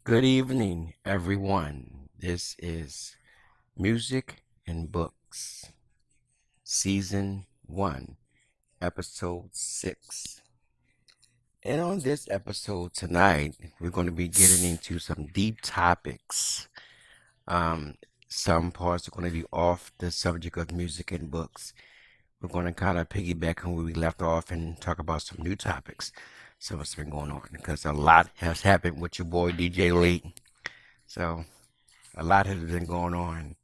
Good evening, everyone. This is Music and Books, Season 1, Episode 6. And on this episode tonight, we're going to be getting into some deep topics. Um, some parts are going to be off the subject of music and books. We're going to kind of piggyback on where we left off and talk about some new topics. So what's been going on? Because a lot has happened with your boy DJ Lei. So a lot has been going on.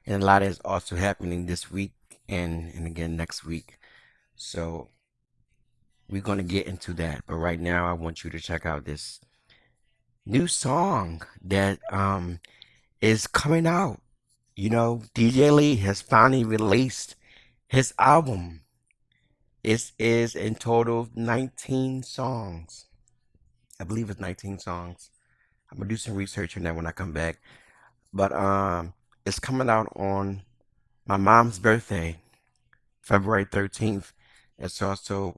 And a lot is also happening this week and again next week. So we're going to get into that. But right now, I want you to check out this new song that is coming out. DJ Lee has finally released his album. It is in total 19 songs. I believe it's 19 songs. I'm gonna do some research on that when I come back. But it's coming out on my mom's birthday, February 13th. It's also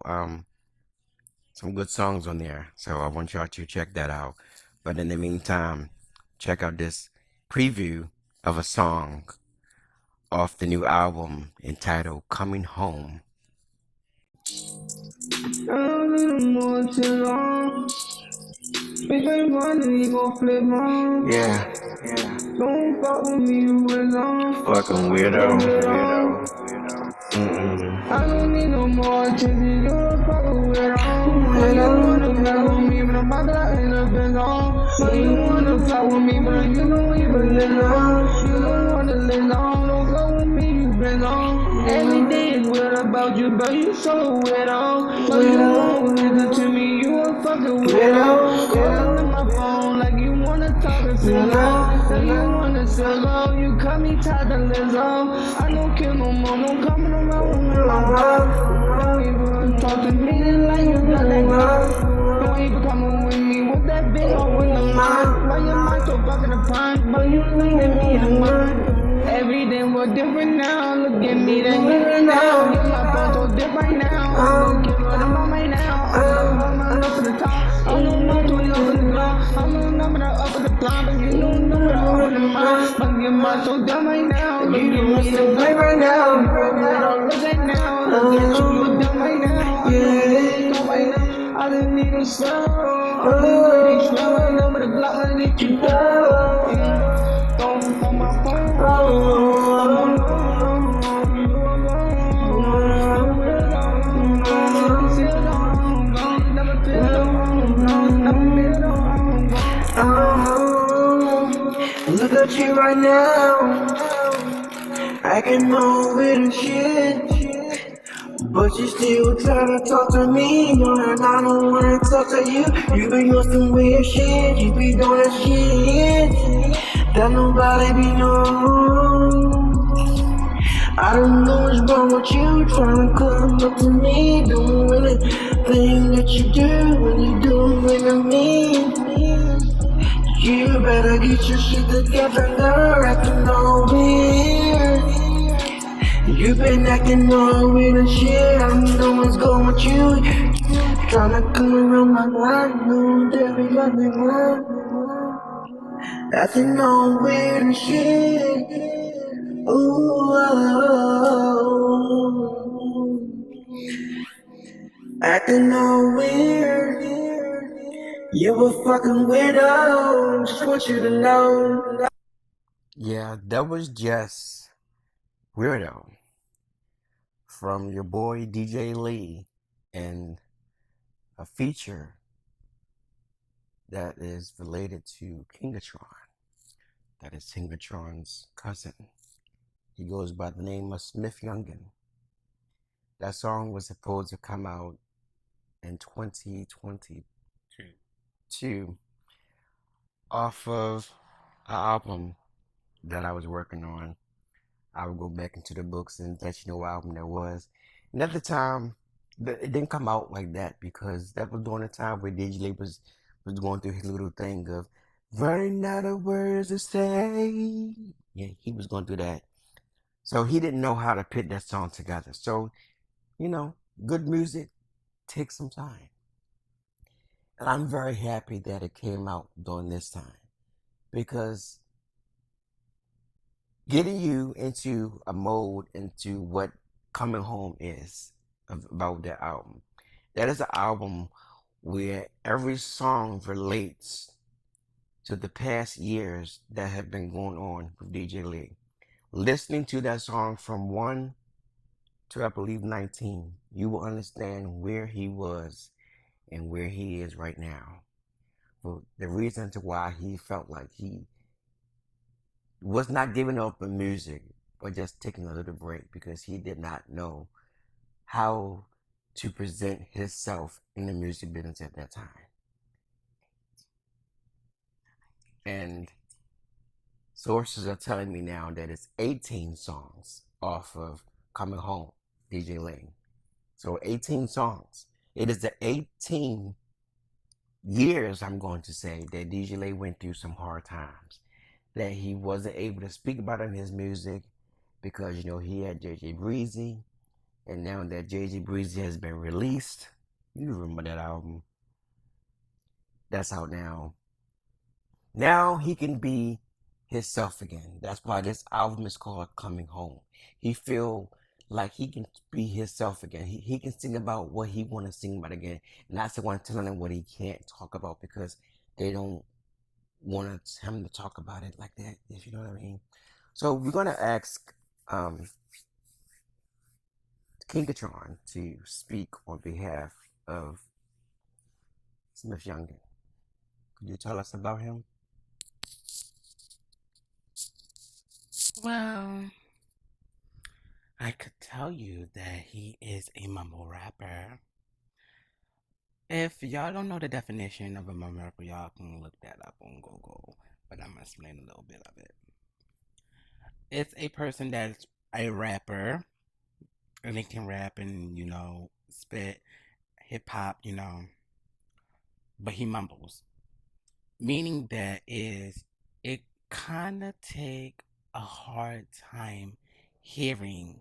some good songs on there. So I want y'all to check that out. But in the meantime, check out this preview of a song off the new album entitled Coming Home. Yeah. Don't fuck with me, you alone. Fucking weirdo. I don't need no more attention, you a fucking weirdo. So you wanna play with me, but I'm about to end up in home. So you wanna talk with me, but you don't even listen. You don't wanna listen, don't go with me, you been on. Every day is weird about you, but you so weirdo. So you won't listen to me, you a fucking weirdo. Calling my phone like you wanna talk to Lizzo. Now you wanna solo, you cut me tied to Lizzo. I don't care no more, no coming around with me, my love. Don't even talk to me like you got that love. Don't even coming with me with that big hole in the mind. Why your mind so fucking apart, but you leaving me in mind. Everything was different now, look at me, then here now. Get my phone so different now, I don't care what I'm on right now. I'm up to the top, I don't know to the up in the block. I don't know but I'm up at the block, but you don't know what I'm up in the mind. But your mind so dumb right now, look at me, the play right now. Look at now, look at you, you dumb right now. Yeah, dumb right now, I didn't need a sound. I didn't need a sound right now, but the block I need you down. Don't on my phone. Look at you right now, acting all weird and shit, but you still try to talk to me, knowing I don't wanna talk to you. You be on some weird shit, you be doing that shit that nobody be knowing. I don't know what's wrong with you, trying to come up to me, doing anything that you do when you doing with me. You better get your shit together, girl, acting all weird. You been acting all weird and shit, I don't know what's going with you. Tryna come around my mind, know there be nothing wrong. Acting all weird and shit. Ooh, acting all weird. You a fucking weirdo, just want you to know. Yeah, that was just Weirdo from your boy DJ Lee and a feature that is related to Kingatron. That is Kingatron's cousin. He goes by the name of Smith Youngin. That song was supposed to come out in 2022 off of an album that I was working on. I would go back into the books and let you know what album that was. And at the time, it didn't come out like that because that was during the time where DJ Lei was going through his little thing of running out of words to say. Yeah, he was going through that. So he didn't know how to put that song together. So, good music takes some time. And I'm very happy that it came out during this time. because getting you into a mode into what coming home is about that album. That is an album where every song relates to the past years that have been going on with DJ Lei. Listening to that song from 1 to I believe 19, you will understand where he was and where he is right now. For the reason to why he felt like he was not giving up on music, but just taking a little break because he did not know how to present himself in the music business at that time. And sources are telling me now that it's 18 songs off of Coming Home, DJ Lane. So 18 songs. It is the 18 years, I'm going to say, that DJ Lay went through some hard times. That he wasn't able to speak about in his music because, he had JJ Breezy. And now that JJ Breezy has been released, you remember that album. That's out now. Now he can be himself again. That's why this album is called Coming Home. He feel like he can be himself again. He can sing about what he want to sing about again. Not someone telling him what he can't talk about because they don't want him to talk about it like that, if you know what I mean. So we're gonna ask Kingatron to speak on behalf of Smith Youngin. Could you tell us about him? Well, I could tell you that he is a mumble rapper. If y'all don't know the definition of a mumble rapper, y'all can look that up on Google, but I'm gonna explain a little bit of it. It's a person that's a rapper, and they can rap and, spit hip hop, but he mumbles. Meaning that is, it kind of take a hard time hearing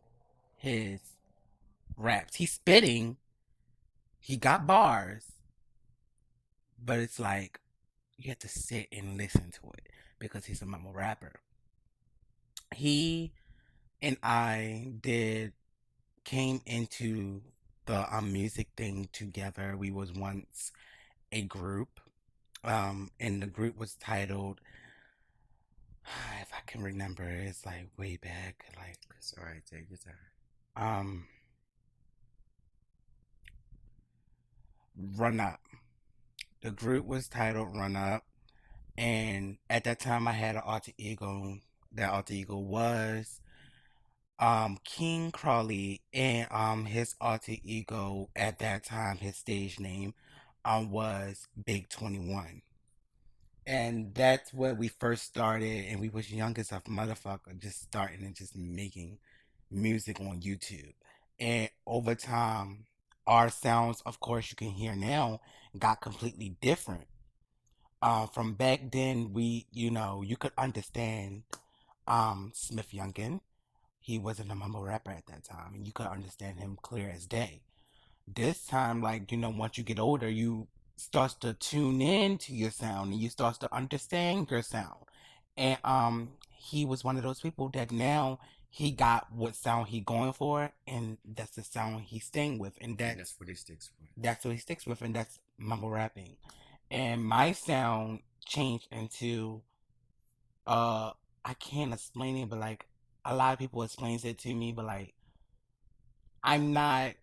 his raps. He's spitting, he got bars, but it's like you have to sit and listen to it because he's a mumble rapper. He and I did came into the music thing together. We was once a group, and the group was titled, if I can remember, it's like way back, like It's all right. Take your time. um, Run Up. The group was titled Run Up, and at that time I had an alter ego. That alter ego was King Crawley, and his alter ego at that time, his stage name was Big 21. And that's where we first started, and we was young as a motherfucker, just starting and just making music on YouTube. And over time, our sounds, of course, you can hear now, got completely different. From back then, you could understand Smith Youngin. He wasn't a mumble rapper at that time, and you could understand him clear as day. This time, like, once you get older, you starts to tune in to your sound and you starts to understand your sound. And he was one of those people that now he got what sound he going for, and that's the sound he's staying with, and That's what he sticks with. that's what he sticks with, and that's mumble rapping. And my sound changed into uh I can't explain it, but like a lot of people explains it to me, but like I'm not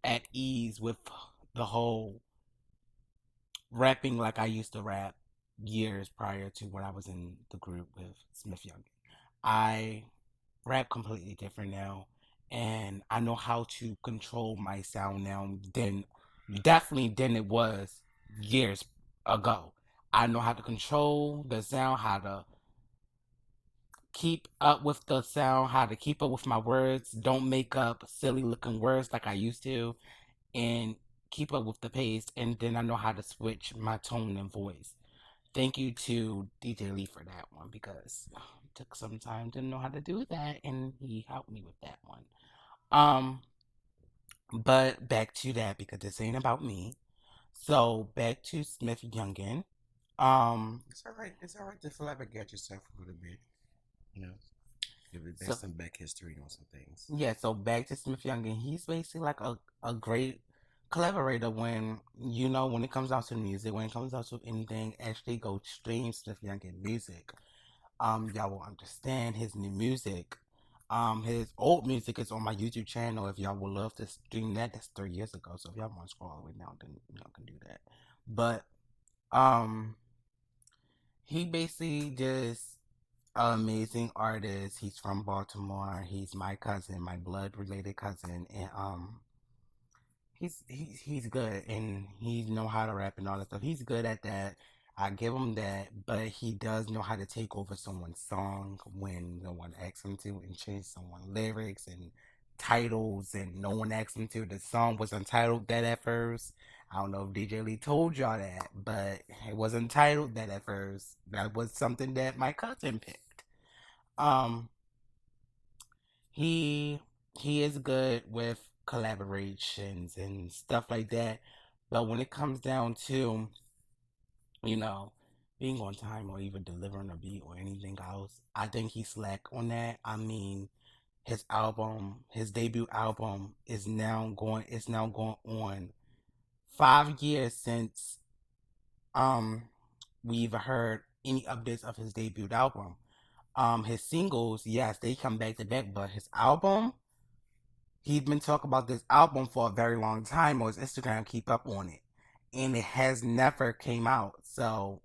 at ease with the whole rapping like I used to rap years prior to when I was in the group with Smith Young. I rap completely different now, and I know how to control my sound now than definitely than it was years ago. I know how to control the sound, how to keep up with the sound, how to keep up with my words, don't make up silly looking words like I used to, and keep up with the pace. And then I know how to switch my tone and voice. Thank you to DJ Lee for that one because it took some time to know how to do that, and he helped me with that one. Um, but back to that because this ain't about me. So back to Smith Youngin. Um, It's all right. It's all right to flabbergast yourself a little bit. You know, give it back so some back history on some things. yeah, so back to Smith Young, and he's basically like a great collaborator when when it comes down to music, when it comes down to anything, actually go stream Smith Young in music. Y'all will understand his new music. His old music is on my YouTube channel. If y'all would love to stream that, that's 3 years ago. So if y'all want to scroll all the way down, then y'all can do that. But um, he basically just an amazing artist. He's from Baltimore. He's my cousin, my blood related cousin, and he's good and he know how to rap and all that stuff. He's good at that. I give him that, but he does know how to take over someone's song when no one asks him to and change someone's lyrics and titles and no one asked him to. The song was untitled that at first. I don't know if DJ Lee told y'all that, but it was untitled that at first. That was something that my cousin picked. Um, he he is good with collaborations and stuff like that. But when it comes down to, you know, being on time or even delivering a beat or anything else, I think he's slack on that. I mean, his debut album is now going on 5 years since um we've heard any updates of his debut album. His singles, yes, they come back to back, but his album, he's been talking about this album for a very long time on his Instagram, keep up on it. And it has never came out. So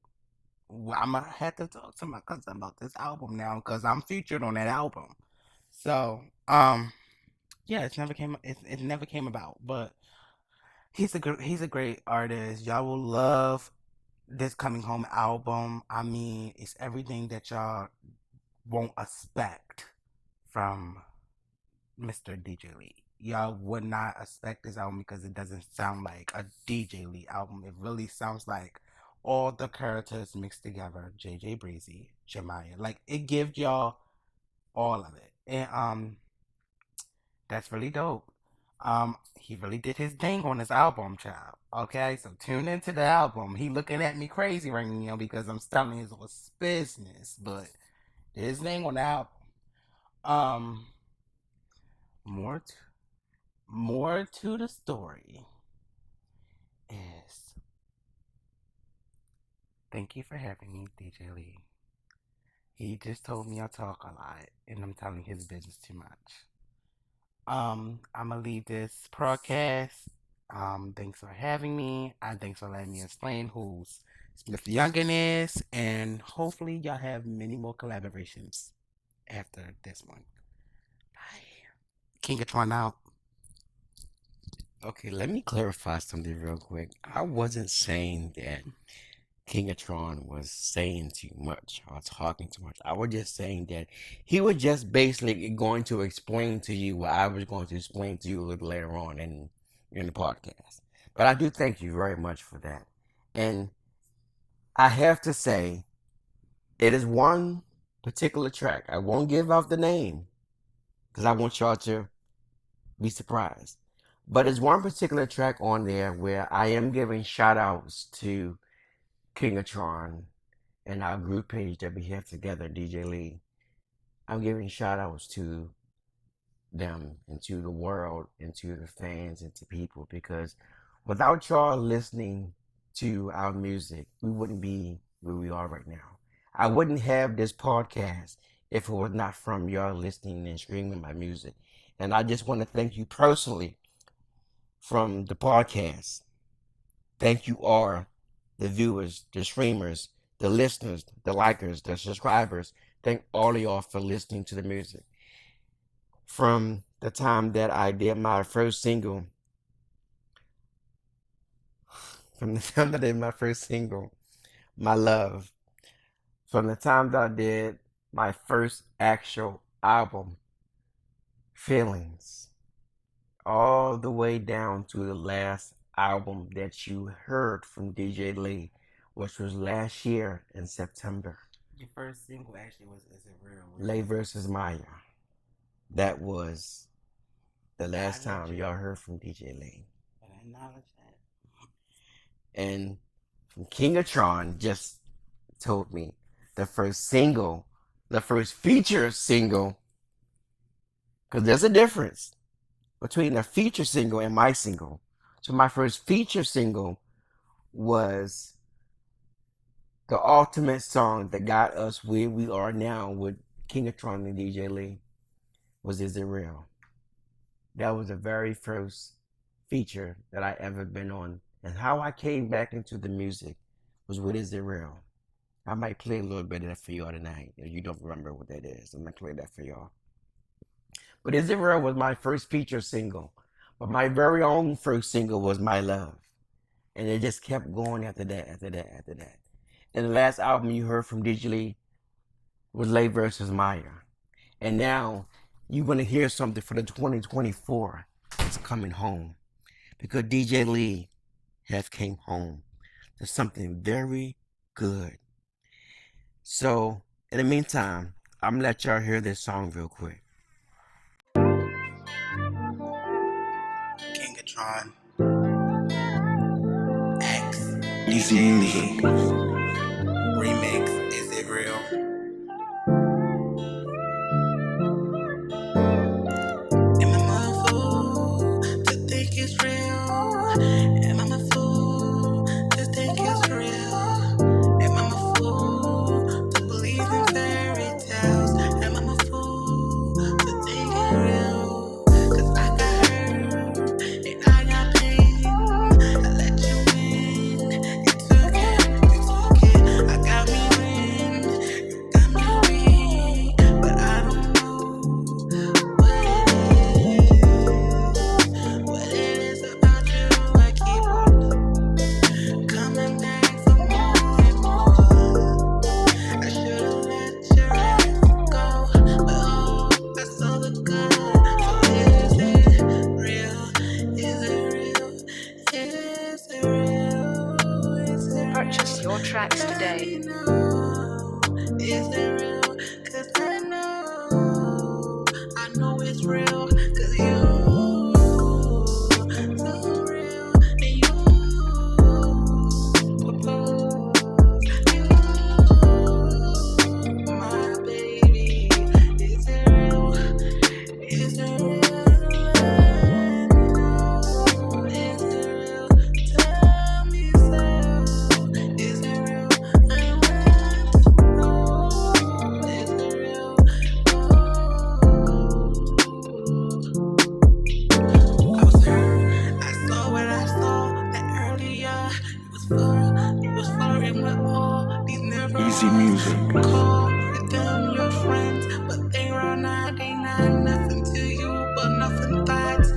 I'm gonna have to talk to my cousin about this album now because I'm featured on that album. So, yeah, it never came about. But he's a great artist. Y'all will love this coming home album. I mean, it's everything that y'all won't expect from Mr. DJ Lee. Y'all would not expect this album because it doesn't sound like a DJ Lee album. It really sounds like all the characters mixed together. JJ Breezy, Jemiah. Like it gives y'all all of it. And that's really dope. He really did his thing on his album, child. Okay, so tune into the album. He looking at me crazy right now because I'm telling his business, but his thing on the album. Um, more t- more to the story is thank you for having me, DJ Lee. He just told me I talk a lot and I'm telling his business too much. I'm gonna leave this broadcast. Thanks for having me. Thanks for letting me explain who's Smith Youngin is, and hopefully y'all have many more collaborations after this one. Bye. Kingatron out. Okay, let me clarify something real quick. I wasn't saying that Kingatron was saying too much or talking too much. I was just saying that he was just basically going to explain to you what I was going to explain to you a little later on in the podcast. But I do thank you very much for that. And I have to say, it is one particular track. I won't give out the name because I want y'all to be surprised. But it's one particular track on there where I am giving shout outs to Kingatron and our group page that we have together, DJ Lee. I'm giving shout outs to them and to the world and to the fans and to people because without y'all listening to our music, we wouldn't be where we are right now. I wouldn't have this podcast if it was not from y'all listening and streaming my music. And I just want to thank you personally from the podcast. Thank you all, the viewers, the streamers, the listeners, the likers, the subscribers. Thank all of y'all for listening to the music. From the time that I did my first single, from the time that I did my first single, My Love, from the time that I did my first actual album, Feelings, all the way down to the last album that you heard from DJ Lee, which was last year in September. Your first single actually was "Is It Real?" Which Lei was versus Maya. That was the I last time legit, y'all heard from DJ Lei. and I acknowledge that. And from Kingatron, just told me the first single, the first feature single, because there's a difference between a feature single and my single. So my first feature single was the ultimate song that got us where we are now with Kingatron and DJ Lei, was Is It Real? That was the very first feature that I ever been on. And how I came back into the music was with Is It Real? I might play a little bit of that for y'all tonight. If you don't remember what that is, I'm gonna play that for y'all. But Is It Real was my first feature single. But my very own first single was My Love. And it just kept going after that, after that, after that. And the last album you heard from DJ Lei was lei-vs-miah. And now you're gonna hear something for the 2024 that's coming home. Because DJ Lei has came home to something very good. So, in the meantime, I'm gonna let y'all hear this song real quick. Kingatron X Easy music. remix. Is it real? Am I a fool to think it's real? Am I a fool to think it's real? Am I a fool to believe in fairy tales? Am I a fool to think it's real? 'Cause I got hurt and I got pain. I let you in, you took it. I got me when you got me weak, but I don't know what it is about you. I keep on coming back for more and more. I should've let your ass go, but oh, I saw the good. So is it real? Is it real? Is it real? Is it real? Purchase your tracks today. Is it real? 'Cause I know it's real. 'Cause you so real, and you propose. You, my baby. Is it real? Is it real? Is it real? Tell me so. Is it real? I want to know. Is it real? I was hurt. I saw what I saw that earlier. You was flirting with all these never Easy music. call them your friends, but they run out. They not nothing to you, but nothing thoughts.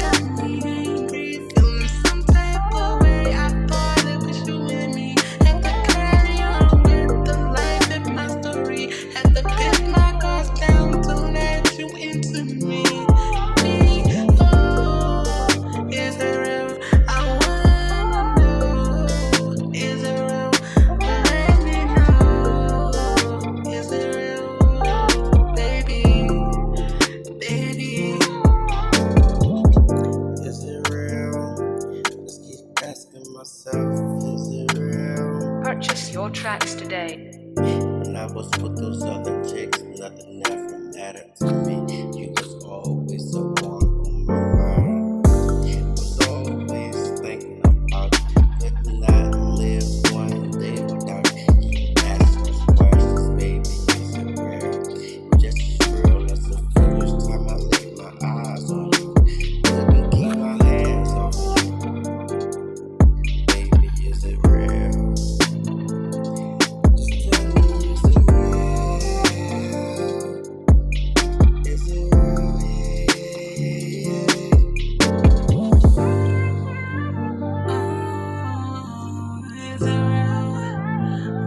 Got me angry, feeling some type of way. I thought it was you and me. Had to carry on with the life in my story. Had to put my guards down to let you into me. Oh, is it real? I wanna know. Is it real? Let me know. Is it real, baby? Baby, is it real? Just keep asking myself, is it real? Purchase your tracks today. When I was with those other chicks, nothing ever mattered to me. You was always the one on my mind. Was always thinking about you. Could not live one day without you. Ask us questions, baby, is it real? Just as real as the first time I laid my eyes on you. Couldn't keep my hands off you. Baby, is it real? Just tell me, is it real? Is it real? Is it real?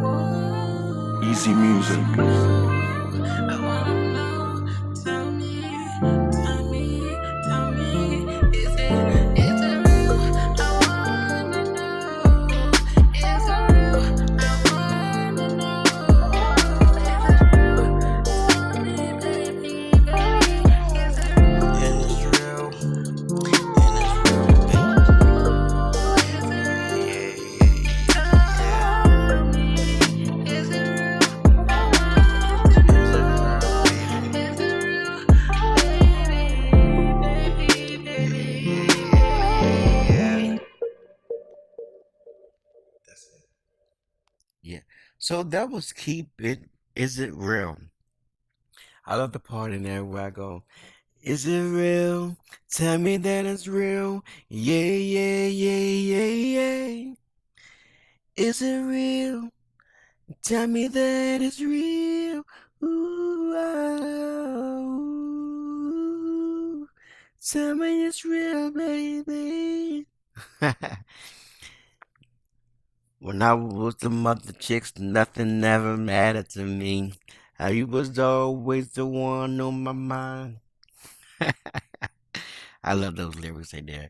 Ooh. Easy music. I wanna know. Tell me, is it real? I wanna know. Is it real? I wanna know. Is it real? Tell me, baby, is it real? And it's real. And it's real, baby. Is it real? Yeah. So that was Keep It, Is It Real? I love the part in there where I go, is it real? Tell me that it's real. Yeah, yeah, yeah, yeah, yeah. Is it real? Tell me that it's real. Ooh, ah, ooh. Tell me it's real, baby. When I was the mother chicks, nothing ever mattered to me. How you was always the one on my mind. I love those lyrics right there.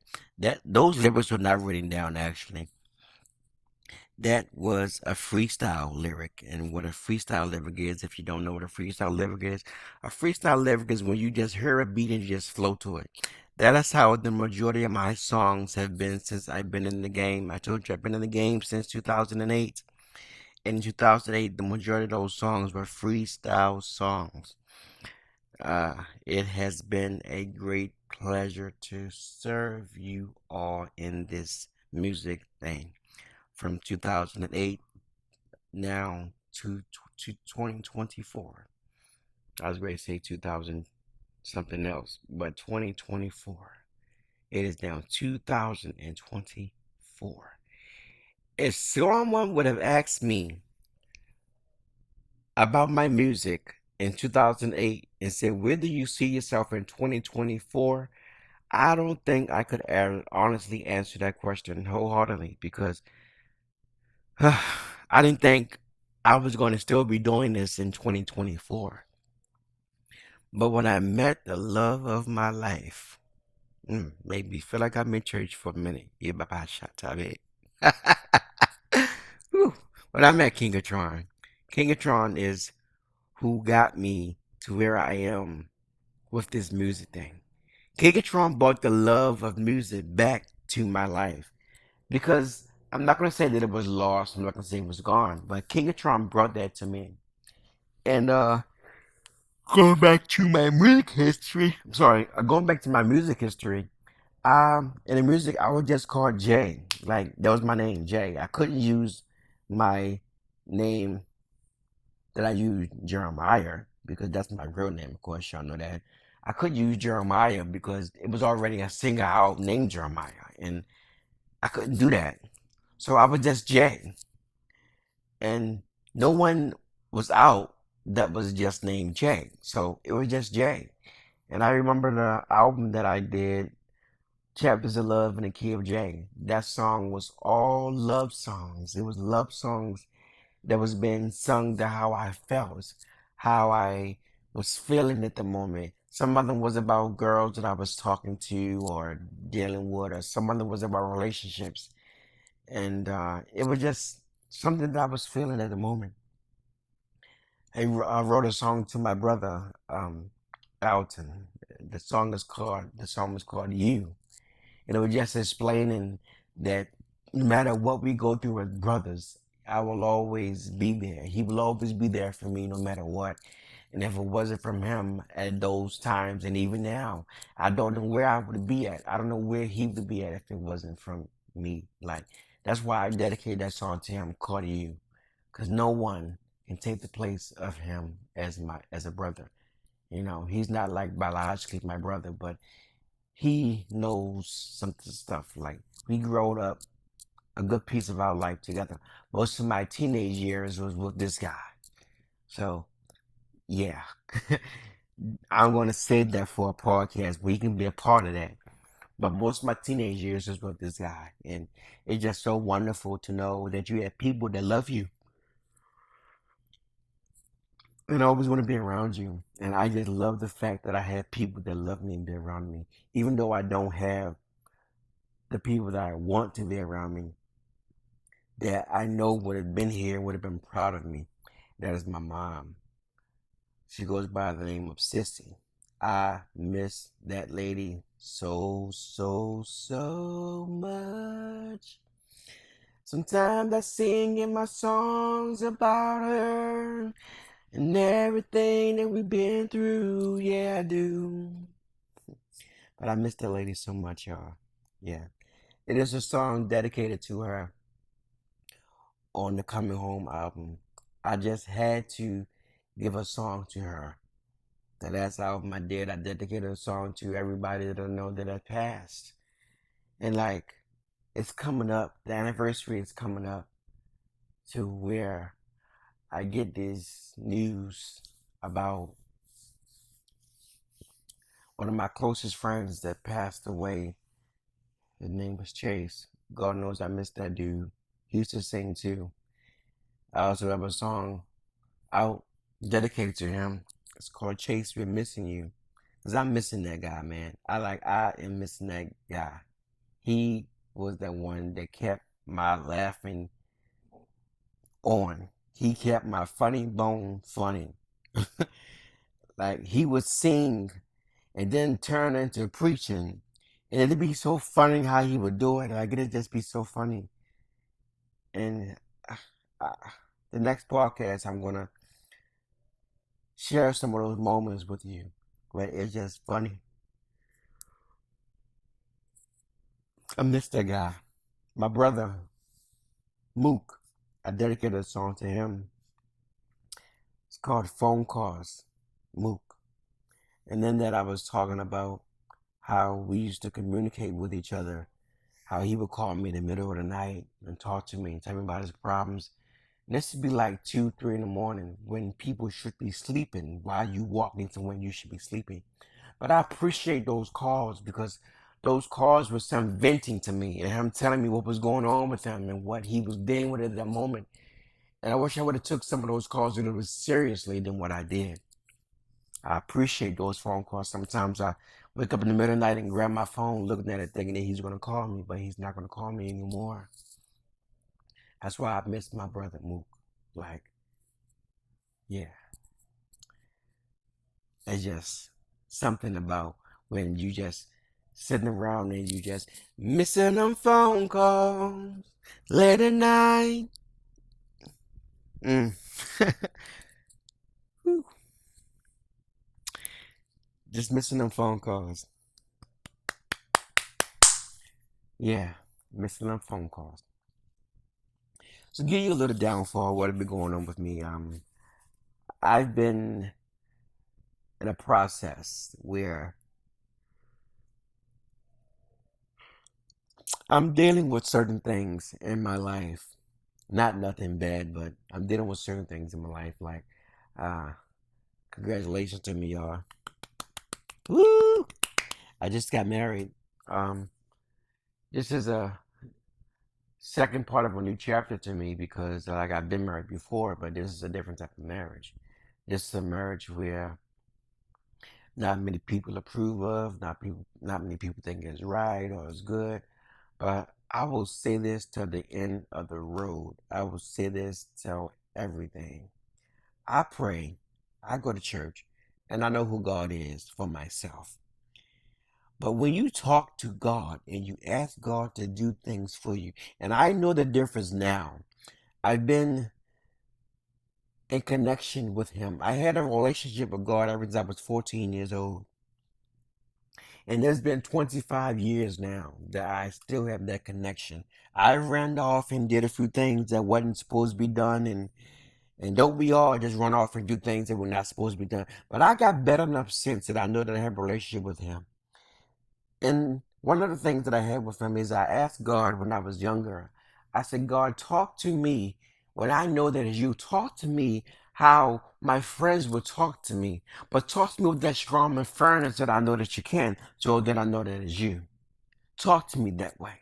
Those lyrics were not written down actually. That was a freestyle lyric. And what a freestyle lyric is, if you don't know what a freestyle lyric is when you just hear a beat and you just flow to it. That is how the majority of my songs have been since I've been in the game. I told you I've been in the game since 2008. In 2008, the majority of those songs were freestyle songs. It has been a great pleasure to serve you all in this music thing from 2008 now to 2024. I was going to say 2000 something else, but 2024. It is now 2024. If someone would have asked me about my music in 2008 and said, where do you see yourself in 2024? I don't think I could honestly answer that question wholeheartedly because I didn't think I was going to still be doing this in 2024. But when I met the love of my life, made me feel like I'm in church for a minute. Yeah, Baba Shatabe. Whew. When I met Kingatron, Kingatron is who got me to where I am with this music thing. Kingatron brought the love of music back to my life because I'm not gonna say that it was lost. I'm not gonna say it was gone, but Kingatron brought that to me. And going back to my music history. I'm sorry, going back to my music history. In the music, I was just called Jay. Like that was my name, Jay. I couldn't use my name that I used, Jeremiah, because that's my real name. Of course, y'all know that. I couldn't use Jeremiah because it was already a singer out named Jeremiah, and I couldn't do that. So I was just Jay, and no one was out that was just named Jay. So it was just Jay. And I remember the album that I did, Chapters of Love in the Key of J. That song was all love songs. It was love songs that was being sung to how I felt, how I was feeling at the moment. Some of them was about girls that I was talking to or dealing with, or some of them was about relationships. And it was just something that I was feeling at the moment. I wrote a song to my brother, Alton. The song was called You. And it was just explaining that no matter what we go through as brothers, I will always be there. He will always be there for me no matter what. And if it wasn't from him at those times, and even now, I don't know where I would be at. I don't know where he would be at if it wasn't from me. Like, that's why I dedicate that song to him, called You. Because no one can take the place of him as a brother. You know, he's not like biologically my brother, but he knows some stuff. Like we growed up a good piece of our life together. Most of my teenage years was with this guy. So yeah, I'm gonna save that for a podcast where you can be a part of that. But most of my teenage years was with this guy, and it's just so wonderful to know that you have people that love you and always want to be around you. And I just love the fact that I have people that love me and be around me, even though I don't have the people that I want to be around me, that I know would have been here, would have been proud of me. That is my mom. She goes by the name of Sissy. I miss that lady so, so, so much. Sometimes I sing in my songs about her and everything that we've been through. Yeah, I do. But I miss that lady so much, y'all. Yeah. It is a song dedicated to her on the Coming Home album. I just had to give a song to her. The last album I did, I dedicated a song to everybody that I know that had passed. And like, it's coming up, the anniversary is coming up to where I get this news about one of my closest friends that passed away. His name was Chase. God knows I miss that dude. He used to sing too. I also have a song out dedicated to him. It's called Chase, We're Missing You. Because I'm missing that guy, man. I am missing that guy. He was the one that kept my laughing on. He kept my funny bone funny. Like he would sing and then turn into preaching. And it'd be so funny how he would do it. Like it'd just be so funny. And uh, the next podcast, I'm gonna share some of those moments with you where it's just funny. I miss that guy. My brother, Mook. I dedicated a song to him. It's called Phone Calls, Mook. And then that I was talking about how we used to communicate with each other, how he would call me in the middle of the night and talk to me and tell me about his problems. And this would be like 2, 3 in the morning when people should be sleeping while you walking to when you should be sleeping. But I appreciate those calls because those calls were some venting to me and him telling me what was going on with him and what he was dealing with at that moment. And I wish I would have took some of those calls a little seriously than what I did. I appreciate those phone calls. Sometimes I wake up in the middle of the night and grab my phone, looking at it, thinking that he's going to call me, but he's not going to call me anymore. That's why I miss my brother Mook. Like, yeah, it's just something about when you just sitting around and you just missing them phone calls late at night. Mm. Whew. Just missing them phone calls. Yeah, missing them phone calls. So give you a little downfall what'll be going on with me. I've been in a process where I'm dealing with certain things in my life. Not nothing bad, but I'm dealing with certain things in my life. Like, uh, congratulations to me, y'all. Woo! I just got married. Um, this is a second part of a new chapter to me because like I've been married before, but this is a different type of marriage. This is a marriage where not many people approve of, not many people think it's right or it's good. But I will say this till the end of the road. I will say this till everything. I pray, I go to church, and I know who God is for myself. But when you talk to God and you ask God to do things for you, and I know the difference now. I've been in connection with Him. I had a relationship with God ever since I was 14 years old. And there's been 25 years now that I still have that connection. I ran off and did a few things that wasn't supposed to be done, and don't we all just run off and do things that were not supposed to be done? But I got better enough sense that I know that I have a relationship with Him. And one of the things that I had with Him is I asked God when I was younger, I said, God, talk to me when I know that it's you. Talk to me how my friends would talk to me, but talk to me with that strong and firmness that I know that you can, so that I know that it's you. Talk to me that way.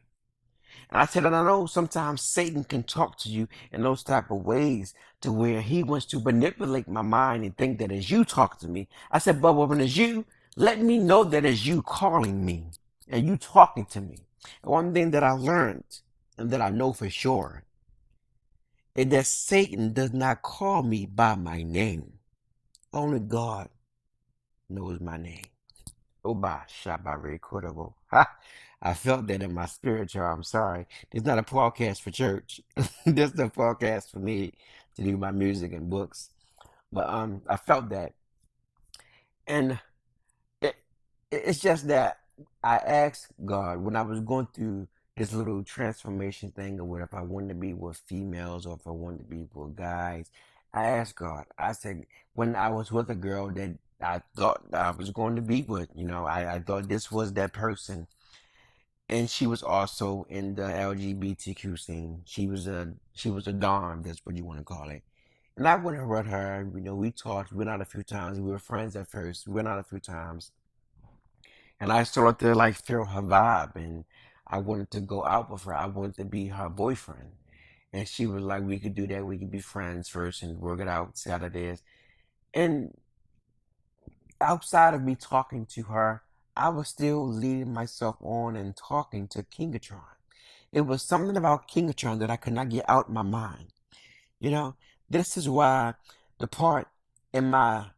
And I said, and I know sometimes Satan can talk to you in those type of ways to where he wants to manipulate my mind and think that it's you talk to me. I said, but when it's you, let me know that it's you calling me and you talking to me. And one thing that I learned and that I know for sure is that Satan does not call me by my name. Only God knows my name. Oba Shabari Kodabo. Ha! I felt that in my spirit, y'all. I'm sorry. It's not a podcast for church. This is a podcast for me to do my music and books. But I felt that. And it, it's just that I asked God when I was going through this little transformation thing or what if I wanted to be with females or if I wanted to be with guys. I asked God. I said, when I was with a girl that I thought I was going to be with, I thought this was that person. And she was also in the LGBTQ scene. She was a dom, that's what you want to call it. And I went and read her. We talked. We went out a few times. We were friends at first. We went out a few times, and I started to like feel her vibe, and I wanted to go out with her. I wanted to be her boyfriend, and she was like, "We could do that. We could be friends first and work it out. See how that is." And outside of me talking to her, I was still leading myself on and talking to kingatron. It was something about kingatron that I could not get out my mind. You know, this is why the part in my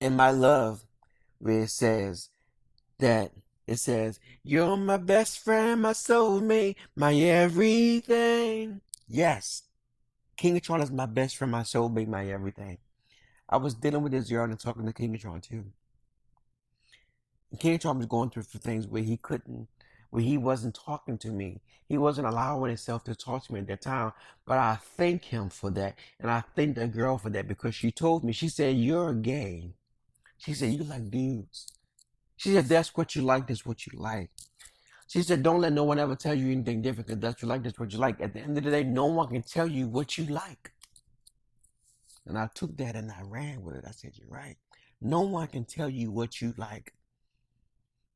love where that it says, "You're my best friend, my soulmate, my everything." Yes, Kingatron is my best friend, my soulmate, my everything. I was dealing with this girl and talking to Kingatron too. And Kingatron was going through things where he wasn't talking to me. He wasn't allowing himself to talk to me at that time. But I thank him for that. And I thank the girl for that because she told me, she said, "You're gay." She said, "You like dudes." She said, "That's what you like, that's what you like." She said, "Don't let no one ever tell you anything different because that's what you like, that's what you like. At the end of the day, no one can tell you what you like." And I took that and I ran with it. I said, "You're right. No one can tell you what you like."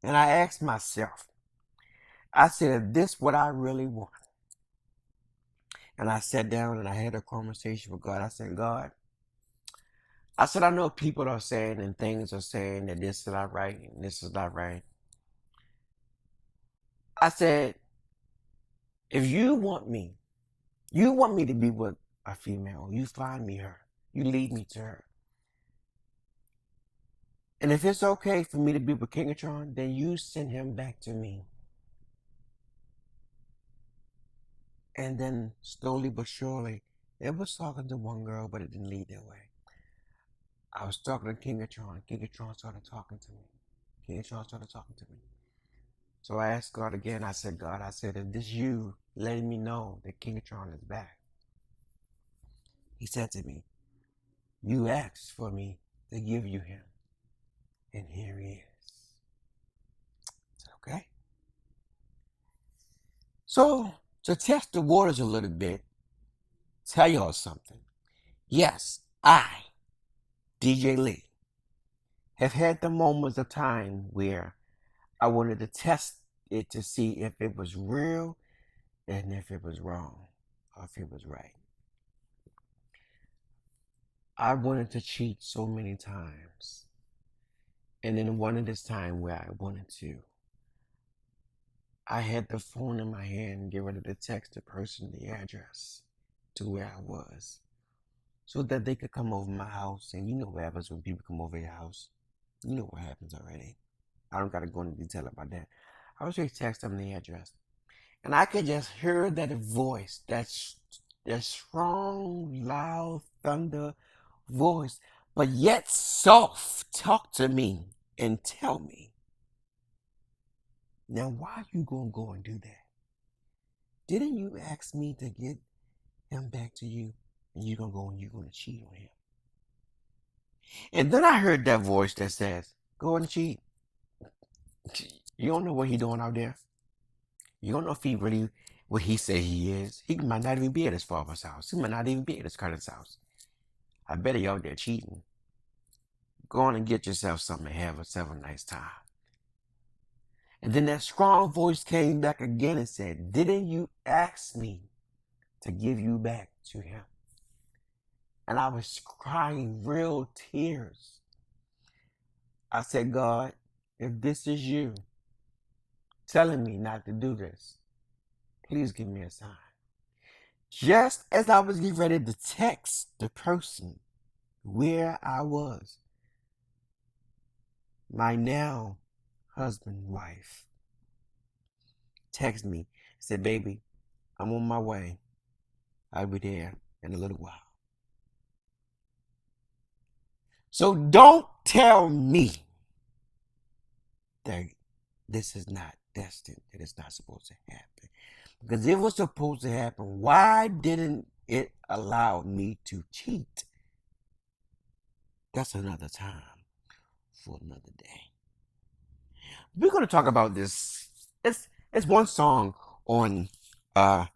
And I asked myself, I said, "Is this what I really want?" And I sat down and I had a conversation with God. I said, "God," I said, "I know people are saying and things are saying that this is not right and this is not right." I said, "If you want me to be with a female, you find me her. You lead me to her. And if it's okay for me to be with Kingatron, then you send him back to me." And then slowly but surely, it was talking to one girl, but it didn't lead that way. I was talking to Kingatron. Kingatron started talking to me. Kingatron started talking to me. So I asked God again. I said, "God," I said, "if this you letting me know that Kingatron is back." He said to me, "You asked for me to give you him. And here he is." I said, "Okay." So to test the waters a little bit, tell y'all something. Yes, I, DJ Lei, have had the moments of time where I wanted to test it to see if it was real and if it was wrong or if it was right. I wanted to cheat so many times. And then one of this time where I wanted to, I had the phone in my hand, get ready to text the person the address to where I was so that they could come over my house. And you know what happens when people come over your house. You know what happens already. I don't got to go into detail about that. I was just text them the address. And I could just hear that voice, that strong, loud thunder voice, but yet soft, talk to me and tell me, "Now why you gonna go and do that? Didn't you ask me to get him back to you? And you gonna go and you gonna cheat on him?" And then I heard that voice that says, "Go and cheat. You don't know what he doing out there. You don't know if he really what he say he is. He might not even be at his father's house. He might not even be at his cousin's house. I bet he out there cheating. Go on and get yourself something and have yourself a nice time." And then that strong voice came back again and said, "Didn't you ask me to give you back to him?" And I was crying real tears. I said, "God, if this is you telling me not to do this, please give me a sign." Just as I was getting ready to text the person where I was, my now husband, wife, text me, said, "Baby, I'm on my way. I'll be there in a little while." So don't tell me that this is not destined, that it's not supposed to happen. Because if it was supposed to happen, why didn't it allowed me to cheat. That's another time for another day. We're gonna talk about this. It's one song on uh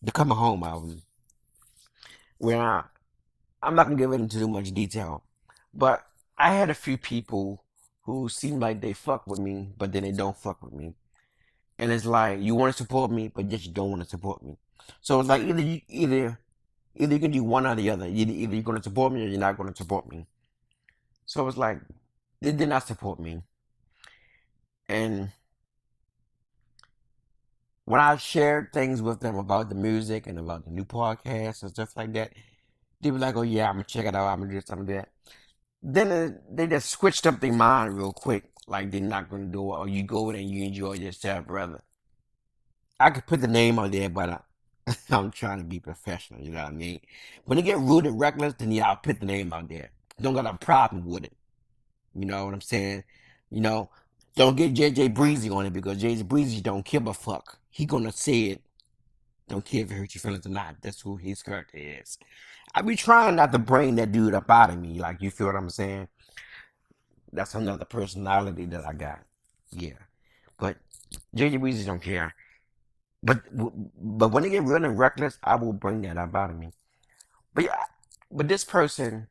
the Coming Home album where I'm not gonna give it into too much detail, but I had a few people who seem like they fuck with me, but then they don't fuck with me. And it's like you want to support me, but yet you don't want to support me. So it's like either you can do one or the other. Either you're gonna support me or you're not gonna support me. So it's like they did not support me. And when I shared things with them about the music and about the new podcast and stuff like that, they were like, "Oh yeah, I'm gonna check it out. I'm gonna do something like that." Then they just switched up their mind real quick, like they're not gonna do it, or you go in and you enjoy yourself, brother. I could put the name out there, but I'm trying to be professional. You know what I mean? When they get rude and reckless, then yeah, I'll put the name out there. Don't got a problem with it. You know what I'm saying? You know, don't get JJ Breezy on it because JJ Breezy don't give a fuck. He gonna say it. Don't care if it hurt your feelings or not. That's who his character is. I be trying not to bring that dude up out of me. Like, you feel what I'm saying? That's another personality that I got. Yeah. But JJ Breezy don't care. But when they get real and reckless, I will bring that up out of me. But yeah, but this person,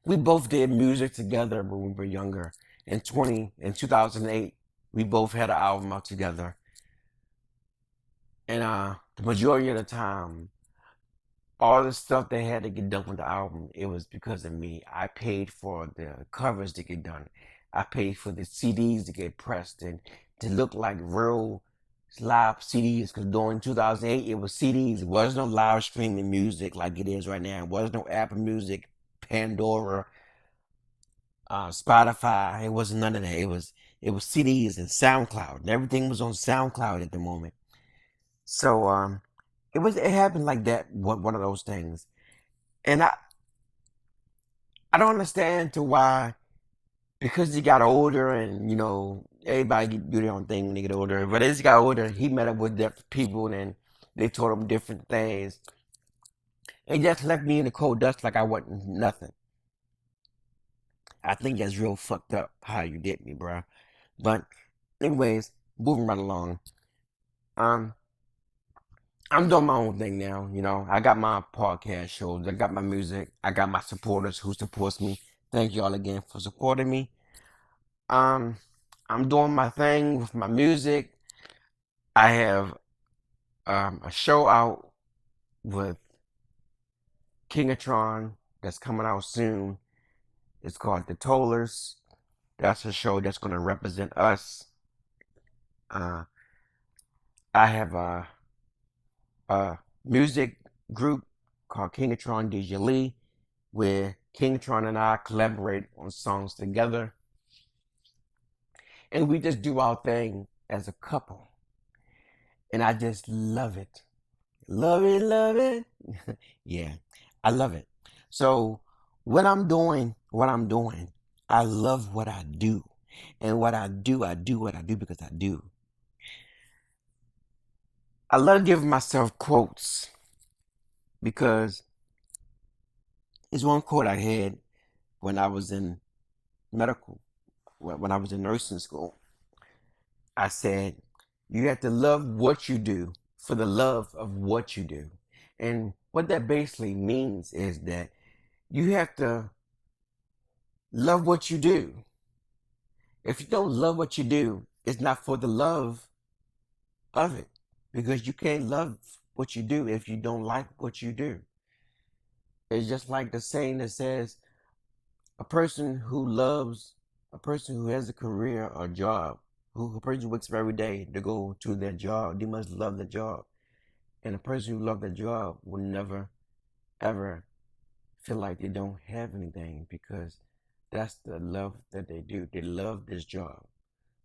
we both did music together when we were younger. In 2008, we both had an album out together. And the majority of the time, all the stuff they had to get done with the album, it was because of me. I paid for the covers to get done. I paid for the CDs to get pressed and to look like real live CDs. Because during 2008, it was CDs. It wasn't no live streaming music like it is right now. It wasn't no Apple Music, Pandora, Spotify. It wasn't none of that. It was CDs and SoundCloud. And everything was on SoundCloud at the moment. So it happened like that. One of those things. And I don't understand to why, because he got older and, everybody do their own thing when they get older. But as he got older, he met up with different people and they told him different things. And just left me in the cold dust like I wasn't nothing. I think that's real fucked up how you did me, bro. But anyways, moving right along. Um, I'm doing my own thing now, I got my podcast shows, I got my music, I got my supporters who supports me. Thank y'all again for supporting me. Um, I'm doing my thing with my music. I have a show out with Kingatron that's coming out soon. It's called The Tollers. That's a show that's going to represent us. Uh, I have a music group called Kingatron DJ Lei, where Kingatron and I collaborate on songs together. And we just do our thing as a couple. And I just love it. Love it, love it. Yeah, I love it. So when I'm doing what I'm doing, I love what I do. And what I do what I do because I do. I love giving myself quotes because it's one quote I had when I was in medical, when I was in nursing school. I said, you have to love what you do for the love of what you do. And what that basically means is that you have to love what you do. If you don't love what you do, it's not for the love of it. Because you can't love what you do if you don't like what you do. It's just like the saying that says, a person who has a career or job, a person who wakes up every day to go to their job, they must love the job. And a person who loves their job will never, ever feel like they don't have anything because that's the love that they do. They love this job.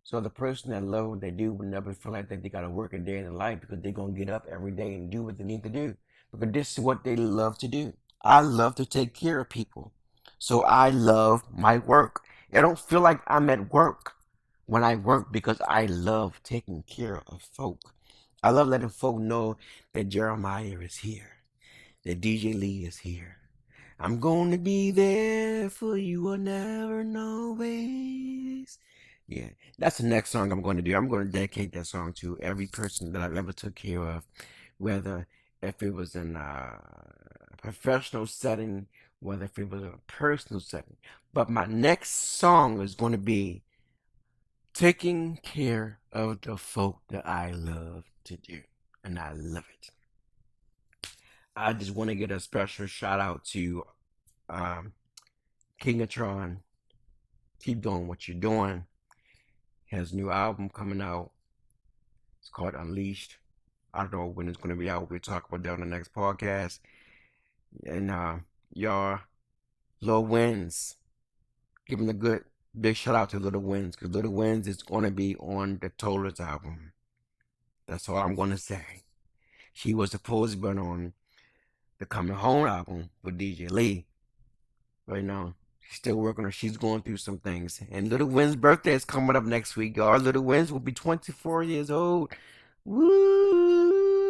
So the person that love what they do will never feel like that they got to work a day in their life because they're going to get up every day and do what they need to do. Because this is what they love to do. I love to take care of people. So I love my work. I don't feel like I'm at work when I work because I love taking care of folk. I love letting folk know that Jeremiah is here. that DJ Lei is here. I'm going to be there for you or never and always. Yeah, that's the next song I'm going to do. I'm going to dedicate that song to every person that I've ever took care of, whether if it was in a professional setting, whether if it was in a personal setting. But my next song is going to be taking care of the folk that I love to do, and I love it. I just want to get a special shout out to Kingatron. Keep doing what you're doing. He has a new album coming out. It's called Unleashed. I don't know when it's going to be out. We'll talk about that on the next podcast. And y'all, Lil Wins. Give him a good big shout out to Little Wins, because Little Wins is going to be on the Tollers album. That's all I'm going to say. She was supposed to be on the Coming Home album with DJ Lei. Right now, she's still working on. She's going through some things. And Little Win's birthday is coming up next week, y'all. Little Wins will be 24 years old. Woo!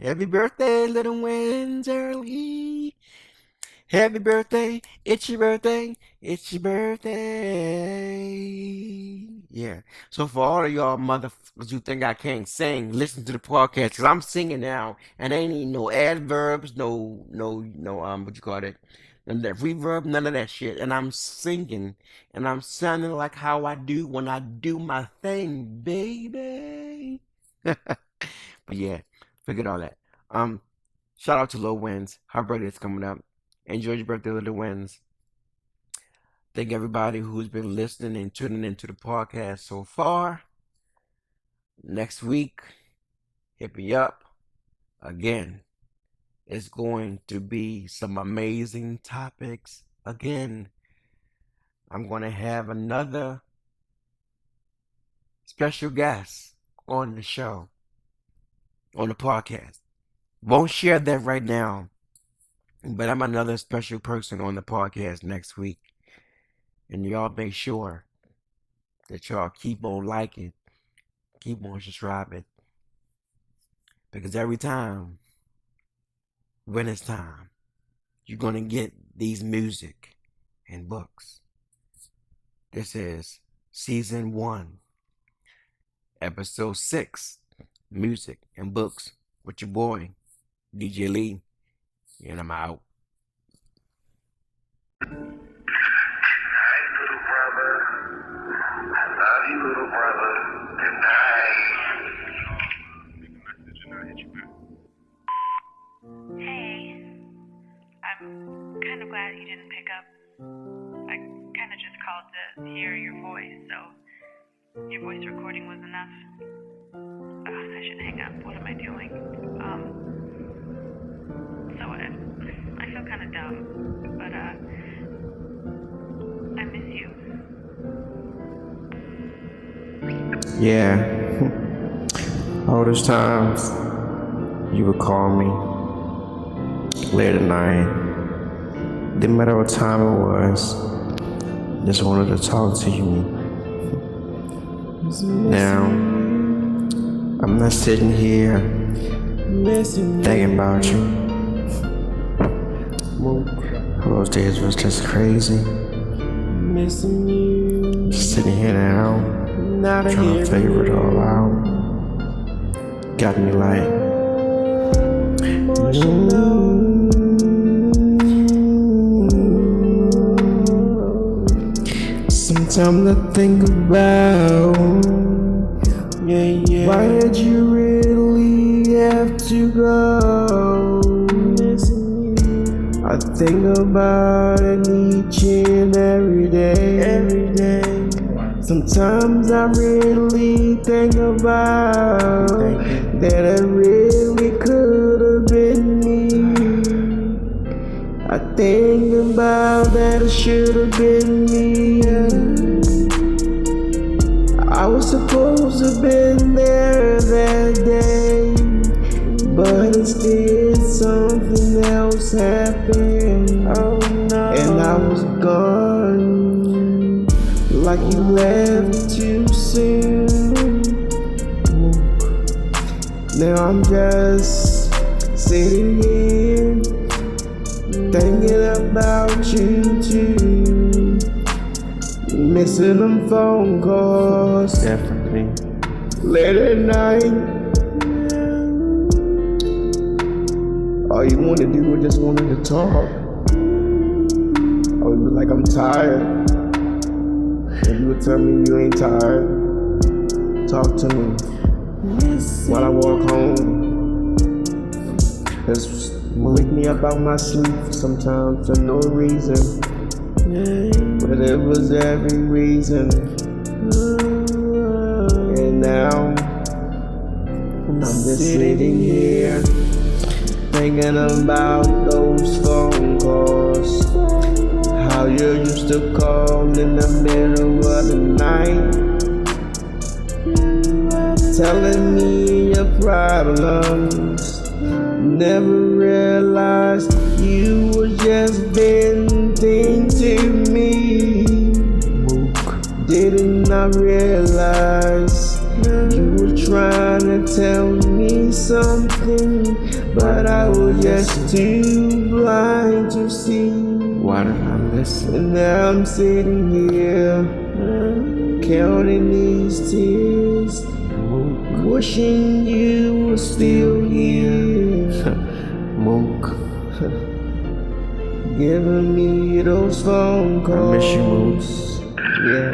Happy birthday, Little Wins early. Happy birthday, it's your birthday, it's your birthday. Yeah. So for all of y'all motherfuckers who think I can't sing, listen to the podcast, because I'm singing now, and ain't even no adverbs, no, what you call it, none of that reverb, none of that shit. And I'm singing, and I'm sounding like how I do when I do my thing, baby. But yeah, forget all that. Shout out to Lil Wins. Her birthday is coming up. Enjoy your birthday, Little Wins. Thank everybody who's been listening and tuning into the podcast so far. Next week, hit me up. Again, it's going to be some amazing topics. Again, I'm going to have another special guest on the show, on the podcast. Won't share that right now. But I'm another special person on the podcast next week. And y'all make sure that y'all keep on liking, keep on subscribing. Because every time, when it's time, you're going to get these music and books. This is Season 1, Episode 6, Music and Books with your boy, DJ Lei. And I'm out. Hi, little brother. I love you, little brother. Good night. Hey, I'm kind of glad you didn't pick up. I kind of just called to hear your voice, so your voice recording was enough. I should hang up. What am I doing? So I feel kind of dumb, but I miss you. Yeah. All those times you would call me late at night. Didn't matter what time it was. Just wanted to talk to you. Now, I'm not sitting here thinking about you. Those days was just crazy. Just sitting here now, trying to figure it all out. Got me like, sometimes I think about, why did you really have to go? I think about it each and every day. Sometimes I really think about that it really could have been me. I think about that it should have been me. I was supposed to have been there that day, but instead something else happened. Oh no. And I was gone, like you left too soon. Now I'm just Sitting here, thinking about you too. Missing them phone calls. Definitely. Late at night. All you wanna do is just wanted to talk. I would be like, I'm tired. And you would tell me you ain't tired. Talk to me while I walk home. Just wake me up out my sleep sometimes for no reason. But it was every reason. And now I'm just sitting here thinking about those phone calls. How you used to call in the middle of the night, telling me your problems. Never realized you were just venting to me. Didn't I realize you were trying to tell me something, but I was just too blind to see. Why did I listen? And now I'm sitting here, counting these tears, wishing you were still here. Mook. Giving me those phone calls. I miss you, Mook. Yeah.